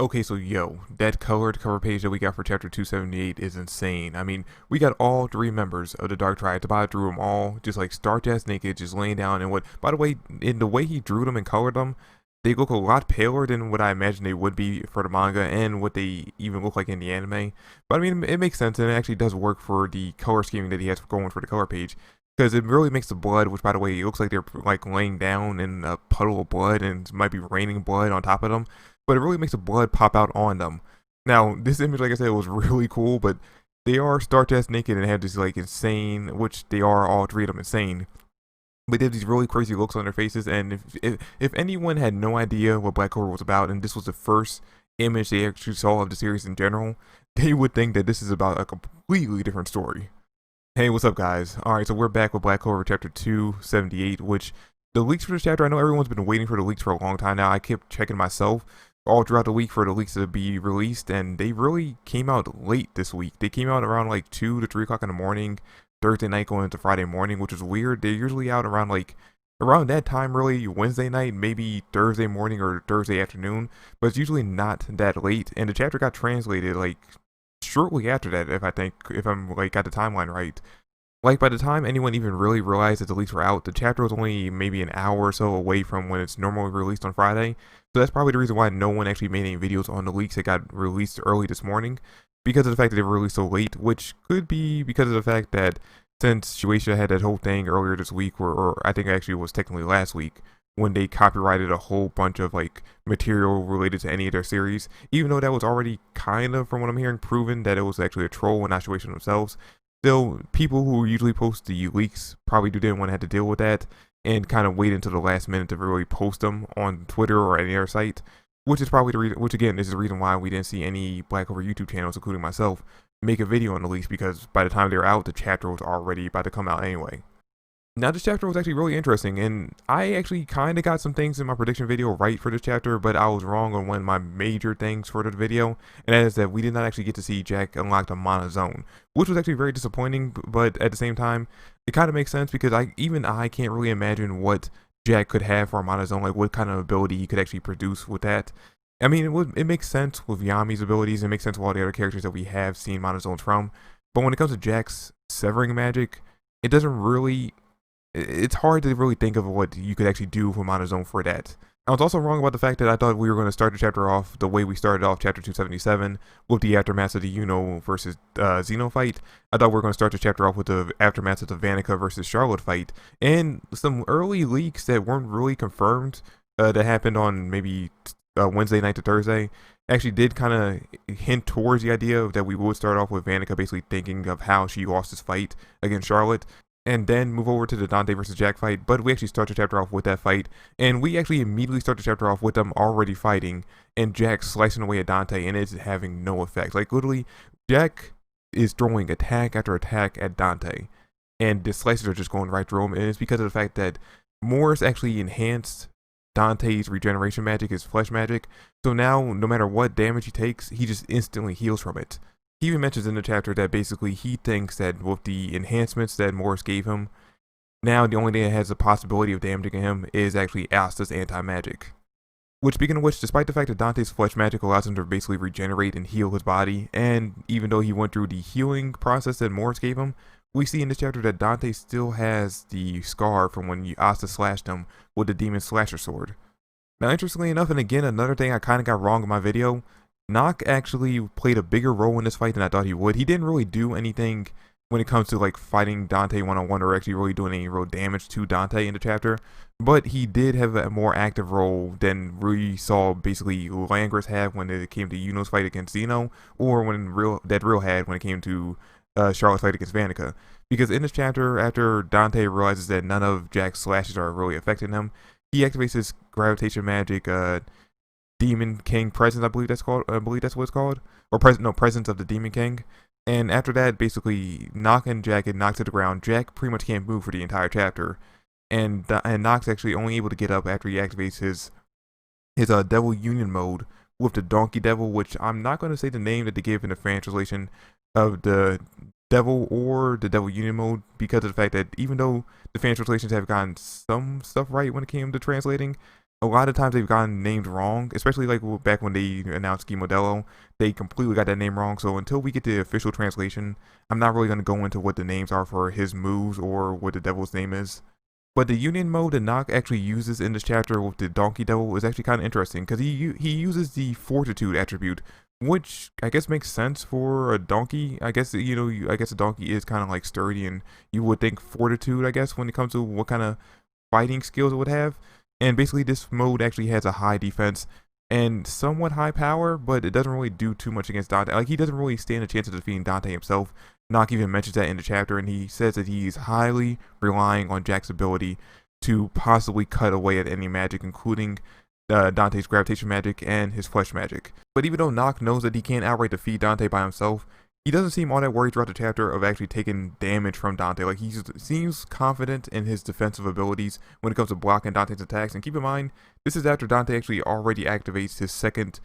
Okay, so yo, that colored cover page that we got for chapter 278 is insane. I mean, we got all three members of the Dark Triad. Tobias drew them all just like stark ass naked, just laying down. And what, by the way, in the way he drew them and colored them, they look a lot paler than what I imagined they would be for the manga and what they even look like in the anime. But I mean, it makes sense and it actually does work for the color scheming that he has going for the color page. Because it really makes the blood, which by the way, it looks like they're like laying down in a puddle of blood and it might be raining blood on top of them, but it really makes the blood pop out on them. Now, this image, like I said, was really cool, but they are stark-ass naked and have this like insane, which they are all three of them insane. But they have these really crazy looks on their faces, and if anyone had no idea what Black Clover was about, and this was the first image they actually saw of the series in general, they would think that this is about a completely different story. Hey, what's up, guys? Alright, so we're back with Black Clover chapter 278, which the leaks for this chapter, I know everyone's been waiting for the leaks for a long time now. I kept checking myself all throughout the week for the leaks to be released, and they really came out late this week. They came out around like 2 to 3 o'clock in the morning, Thursday night going into Friday morning, which is weird. They're usually out around like, around that time really, Wednesday night, maybe Thursday morning or Thursday afternoon, but it's usually not that late, and the chapter got translated like shortly after that, if I'm like got the timeline right. Like by the time anyone even really realized that the leaks were out, the chapter was only maybe an hour or so away from when it's normally released on Friday. So that's probably the reason why no one actually made any videos on the leaks that got released early this morning, because of the fact that they were released so late, which could be because of the fact that since Shueisha had that whole thing earlier this week, or I think actually it was technically last week, when they copyrighted a whole bunch of like material related to any of their series, even though that was already kind of, from what I'm hearing, proven that it was actually a troll and not Shueisha themselves. Still, people who usually post the leaks probably didn't want to have to deal with that and kind of wait until the last minute to really post them on Twitter or any other site, which is probably the reason, which again is the reason why we didn't see any Black Clover YouTube channels, including myself, make a video on the leaks, because by the time they were out, the chapter was already about to come out anyway. Now, this chapter was actually really interesting, and I actually kind of got some things in my prediction video right for this chapter, but I was wrong on one of my major things for the video, and that is that we did not actually get to see Jack unlock the Mana Zone, which was actually very disappointing, but at the same time, it kind of makes sense, because even I can't really imagine what Jack could have for a Mana Zone, like what kind of ability he could actually produce with that. I mean, it makes sense with Yami's abilities, it makes sense with all the other characters that we have seen Mana Zones from, but when it comes to Jack's severing magic, it doesn't really, it's hard to really think of what you could actually do with Mana Zone for that. I was also wrong about the fact that I thought we were going to start the chapter off the way we started off chapter 277 with the aftermath of the Yuno versus Xeno fight. I thought we were going to start the chapter off with the aftermath of the Vanica versus Charlotte fight, and some early leaks that weren't really confirmed that happened on maybe Wednesday night to Thursday actually did kind of hint towards the idea that we would start off with Vanica basically thinking of how she lost this fight against Charlotte, and then move over to the Dante versus Jack fight. But we actually start the chapter off with that fight, and we actually immediately start the chapter off with them already fighting, and Jack slicing away at Dante, and it's having no effect. Like literally, Jack is throwing attack after attack at Dante, and the slices are just going right through him, and it's because of the fact that Morris actually enhanced Dante's regeneration magic, his flesh magic, so now no matter what damage he takes, he just instantly heals from it. He even mentions in the chapter that basically he thinks that with the enhancements that Morris gave him, now the only thing that has the possibility of damaging him is actually Asta's anti-magic. Which, speaking of which, despite the fact that Dante's flesh magic allows him to basically regenerate and heal his body, and even though he went through the healing process that Morris gave him, we see in this chapter that Dante still has the scar from when Asta slashed him with the Demon Slasher Sword. Now, interestingly enough, and again, another thing I kind of got wrong in my video, Nock actually played a bigger role in this fight than I thought he would. He didn't really do anything when it comes to like fighting Dante one-on-one or actually really doing any real damage to Dante in the chapter, but he did have a more active role than we saw basically Langris have when it came to Yuno's fight against Xeno, or when Real had when it came to Charlotte's fight against Vanica. Because in this chapter, after Dante realizes that none of Jack's slashes are really affecting him, he activates his gravitation magic, Demon King Presence, I believe that's called. I believe that's what it's called, or Presence of the Demon King. And after that, basically, Nock and Jack get knocked to the ground. Jack pretty much can't move for the entire chapter, and Nock's actually only able to get up after he activates his Devil Union mode with the Donkey Devil, which I'm not going to say the name that they give in the fan translation of the Devil or the Devil Union mode, because of the fact that even though the fan translations have gotten some stuff right when it came to translating, a lot of times they've gotten names wrong, especially like back when they announced Ski Modelo, they completely got that name wrong. So until we get the official translation, I'm not really going to go into what the names are for his moves or what the devil's name is. But the union mode that Nock actually uses in this chapter with the Donkey Devil is actually kind of interesting because he uses the Fortitude attribute, which I guess makes sense for a donkey. I guess I guess a donkey is kind of like sturdy, and you would think Fortitude, I guess, when it comes to what kind of fighting skills it would have. And basically, this mode actually has a high defense and somewhat high power, but it doesn't really do too much against Dante. Like, he doesn't really stand a chance of defeating Dante himself. Nock even mentions that in the chapter, and he says that he's highly relying on Jack's ability to possibly cut away at any magic, including Dante's gravitation magic and his flesh magic. But even though Nock knows that he can't outright defeat Dante by himself, he doesn't seem all that worried throughout the chapter of actually taking damage from Dante. Like, he seems confident in his defensive abilities when it comes to blocking Dante's attacks. And keep in mind, this is after Dante actually already activates his second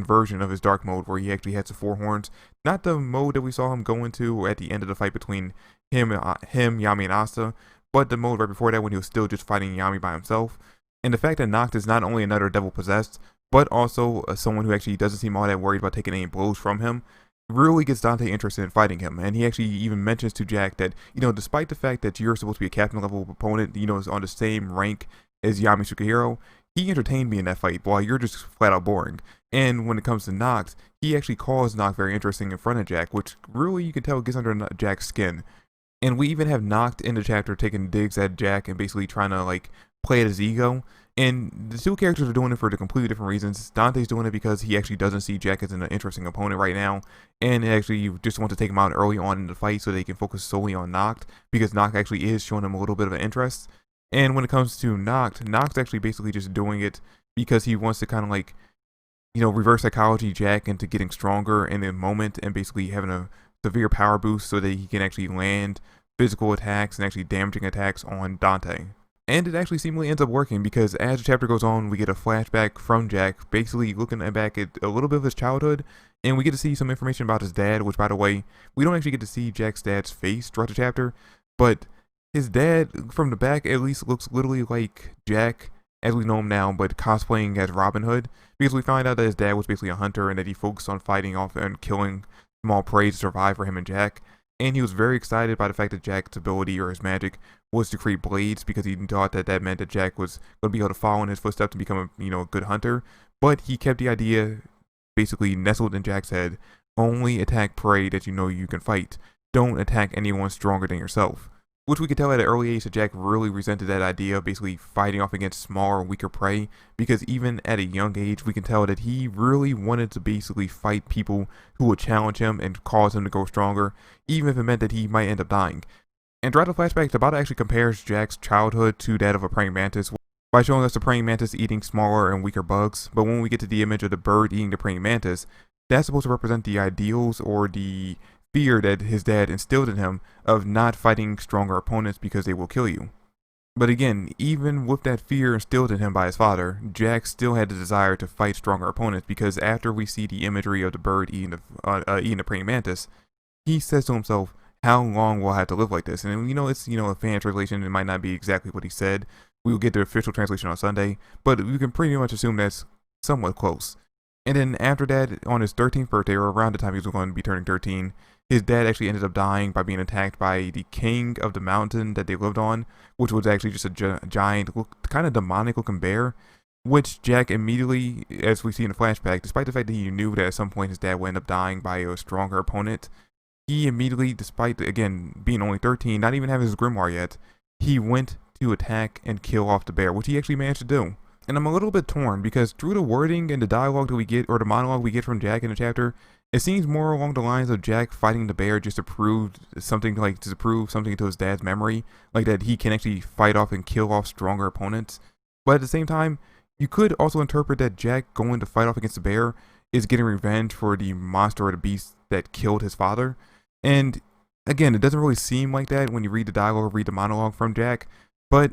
version of his dark mode, where he actually has the four horns. Not the mode that we saw him go into at the end of the fight between him, Yami, and Asta, but the mode right before that when he was still just fighting Yami by himself. And the fact that Noct is not only another devil possessed, but also someone who actually doesn't seem all that worried about taking any blows from him, really gets Dante interested in fighting him. And he actually even mentions to Jack that, despite the fact that you're supposed to be a captain level opponent, is on the same rank as Yami Sukahiro, he entertained me in that fight while you're just flat out boring. And when it comes to Noct, he actually calls Noct very interesting in front of Jack, which really you can tell gets under Jack's skin. And we even have Noct in the chapter taking digs at Jack and basically trying to like play at his ego. And the two characters are doing it for completely different reasons. Dante's doing it because he actually doesn't see Jack as an interesting opponent right now, and actually just wants to take him out early on in the fight so they can focus solely on Noct, because Noct actually is showing him a little bit of an interest. And when it comes to Noct's actually basically just doing it because he wants to kind of like, reverse psychology Jack into getting stronger in the moment and basically having a severe power boost so that he can actually land physical attacks and actually damaging attacks on Dante. And it actually seemingly ends up working, because as the chapter goes on, we get a flashback from Jack, basically looking back at a little bit of his childhood, and we get to see some information about his dad, which, by the way, we don't actually get to see Jack's dad's face throughout the chapter, but his dad, from the back at least, looks literally like Jack, as we know him now, but cosplaying as Robin Hood, because we find out that his dad was basically a hunter and that he focused on fighting off and killing small prey to survive for him and Jack. And he was very excited by the fact that Jack's ability or his magic was to create blades, because he thought that that meant that Jack was going to be able to follow in his footsteps and become a good hunter. But he kept the idea basically nestled in Jack's head: only attack prey that you can fight. Don't attack anyone stronger than yourself. Which we could tell at an early age that Jack really resented that idea of basically fighting off against smaller, weaker prey, because even at a young age, we can tell that he really wanted to basically fight people who would challenge him and cause him to grow stronger, even if it meant that he might end up dying. And throughout the flashback, Tabata actually compares Jack's childhood to that of a praying mantis by showing us the praying mantis eating smaller and weaker bugs. But when we get to the image of the bird eating the praying mantis, that's supposed to represent the ideals or the fear that his dad instilled in him of not fighting stronger opponents because they will kill you. But again, even with that fear instilled in him by his father, Jack still had the desire to fight stronger opponents, because after we see the imagery of the bird eating the praying mantis, he says to himself, how long will I have to live like this? And it's a fan translation. It might not be exactly what he said. We will get the official translation on Sunday, but we can pretty much assume that's somewhat close. And then after that, on his 13th birthday, or around the time he was going to be turning 13, his dad actually ended up dying by being attacked by the king of the mountain that they lived on, which was actually just a giant, kind of demonic looking bear, which Jack immediately, as we see in the flashback, despite the fact that he knew that at some point his dad would end up dying by a stronger opponent, he immediately, despite, again, being only 13, not even having his grimoire yet, he went to attack and kill off the bear, which he actually managed to do. And I'm a little bit torn, because through the wording and the dialogue that we get, or the monologue we get from Jack in the chapter, it seems more along the lines of Jack fighting the bear just to prove something, to his dad's memory, like that he can actually fight off and kill off stronger opponents. But at the same time, you could also interpret that Jack going to fight off against the bear is getting revenge for the monster or the beast that killed his father. And again, it doesn't really seem like that when you read the dialogue or read the monologue from Jack, but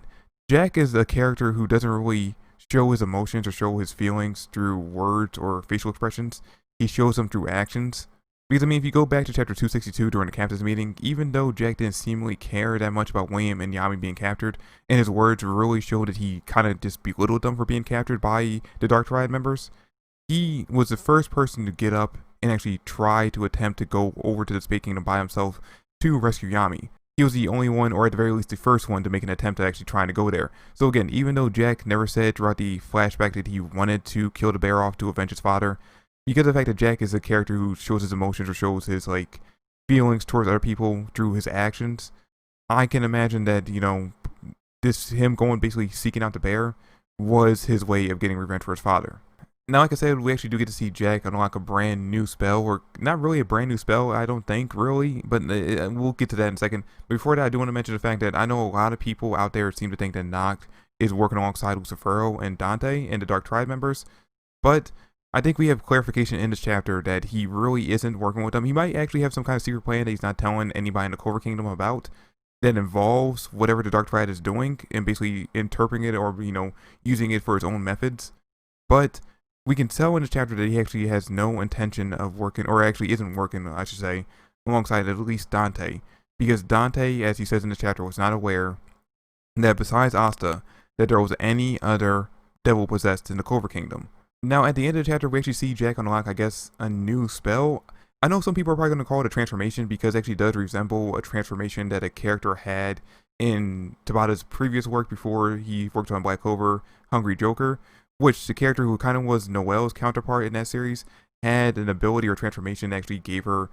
Jack is a character who doesn't really show his emotions or show his feelings through words or facial expressions. He shows them through actions. Because, I mean, if you go back to chapter 262 during the captain's meeting, even though Jack didn't seemingly care that much about William and Yami being captured, and his words really showed that he kind of just belittled them for being captured by the Dark Triad members, he was the first person to get up and actually try to attempt to go over to the Space Kingdom by himself to rescue Yami. He was the only one, or at the very least the first one, to make an attempt at actually trying to go there. So again, even though Jack never said throughout the flashback that he wanted to kill the bear off to avenge his father, because of the fact that Jack is a character who shows his emotions or shows his like feelings towards other people through his actions, I can imagine that, you know, this him going basically seeking out the bear was his way of getting revenge for his father. Now, like I said, we actually do get to see Jack unlock a brand new spell, or not really a brand new spell, I don't think, really, but we'll get to that in a second. But before that, I do want to mention the fact that I know a lot of people out there seem to think that Noct is working alongside Lucifero and Dante and the Dark Triad members, but I think we have clarification in this chapter that he really isn't working with them. He might actually have some kind of secret plan that he's not telling anybody in the Clover Kingdom about, that involves whatever the Dark Triad is doing, and basically interpreting it or, you know, using it for his own methods. But we can tell in this chapter that he actually has no intention of working, or actually isn't working, I should say, alongside at least Dante. Because Dante, as he says in this chapter, was not aware that besides Asta, that there was any other devil possessed in the Clover Kingdom. Now, at the end of the chapter, we actually see Jack unlock, I guess, a new spell. I know some people are probably going to call it a transformation because it actually does resemble a transformation that a character had in Tabata's previous work before he worked on Black Clover, Hungry Joker, which the character who kind of was Noelle's counterpart in that series had an ability or transformation that actually gave her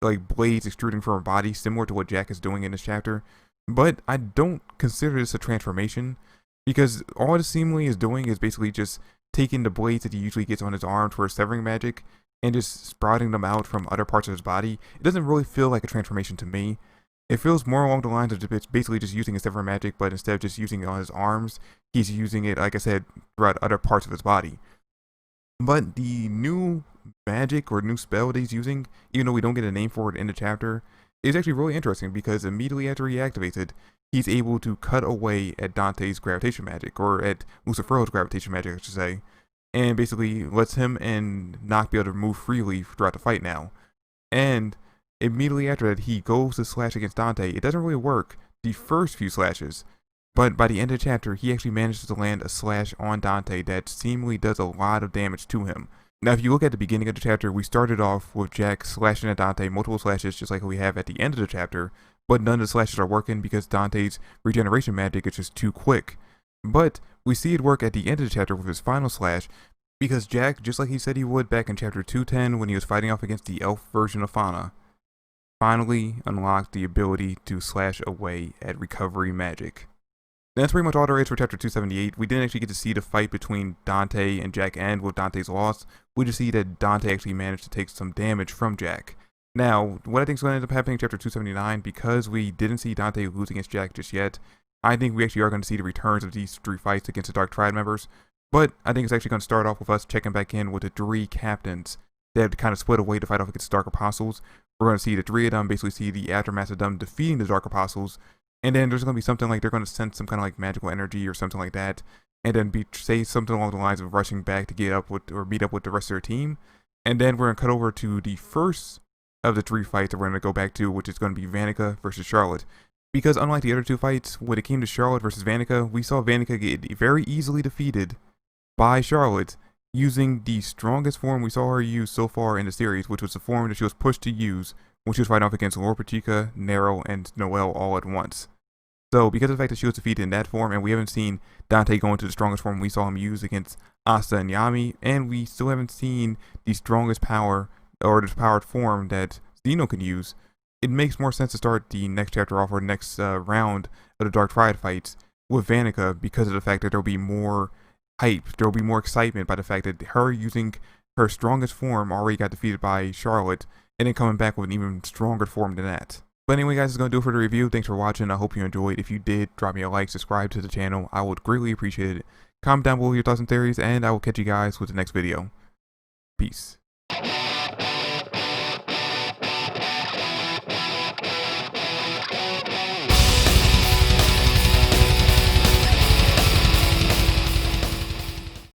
like blades extruding from her body, similar to what Jack is doing in this chapter. But I don't consider this a transformation, because all it seemingly is doing is basically just taking the blades that he usually gets on his arms for his severing magic and just sprouting them out from other parts of his body. It doesn't really feel like a transformation to me. It feels more along the lines of basically just using his severing magic, but instead of just using it on his arms, he's using it, like I said, throughout other parts of his body. But the new magic or new spell that he's using, even though we don't get a name for it in the chapter, is actually really interesting, because immediately after he activates it, he's able to cut away at Dante's gravitation magic, or at Lucifero's gravitation magic, I should say, and basically lets him and Noct be able to move freely throughout the fight now. And immediately after that, he goes to slash against Dante. It doesn't really work the first few slashes, but by the end of the chapter, he actually manages to land a slash on Dante that seemingly does a lot of damage to him. Now, if you look at the beginning of the chapter, we started off with Jack slashing at Dante, multiple slashes, just like we have at the end of the chapter, but none of the slashes are working because Dante's regeneration magic is just too quick. But we see it work at the end of the chapter with his final slash, because Jack, just like he said he would back in chapter 210 when he was fighting off against the elf version of Fauna, finally unlocked the ability to slash away at recovery magic. That's pretty much all there is for chapter 278. We didn't actually get to see the fight between Dante and Jack end with Dante's loss. We just see that Dante actually managed to take some damage from Jack. Now, what I think is going to end up happening in chapter 279, because we didn't see Dante lose against Jack just yet, I think we actually are going to see the returns of these three fights against the Dark Triad members. But I think it's actually going to start off with us checking back in with the three captains that have kind of split away to fight off against the Dark Apostles. We're going to see the three of them basically see the aftermath of them defeating the Dark Apostles. And then there's going to be something like they're going to sense some kind of like magical energy or something like that. And then say something along the lines of rushing back to get up with, or meet up with the rest of their team. And then we're going to cut over to the first of the three fights that we're going to go back to, which is going to be Vanica versus Charlotte. Because unlike the other two fights, when it came to Charlotte versus Vanica, we saw Vanica get very easily defeated by Charlotte using the strongest form we saw her use so far in the series, which was the form that she was pushed to use when she was fighting off against Lord Pachica, Nero, and Noelle all at once. So, because of the fact that she was defeated in that form, and we haven't seen Dante go into the strongest form we saw him use against Asta and Yami, and we still haven't seen the strongest power, or the powered form that Zeno can use, it makes more sense to start the next chapter off, or next round of the Dark Triad fights with Vanica, because of the fact that there'll be more hype, there'll be more excitement by the fact that her using her strongest form already got defeated by Charlotte, and then coming back with an even stronger form than that. But anyway, guys, that's going to do it for the review. Thanks for watching. I hope you enjoyed. If you did, drop me a like, subscribe to the channel. I would greatly appreciate it. Comment down below your thoughts and theories, and I will catch you guys with the next video. Peace.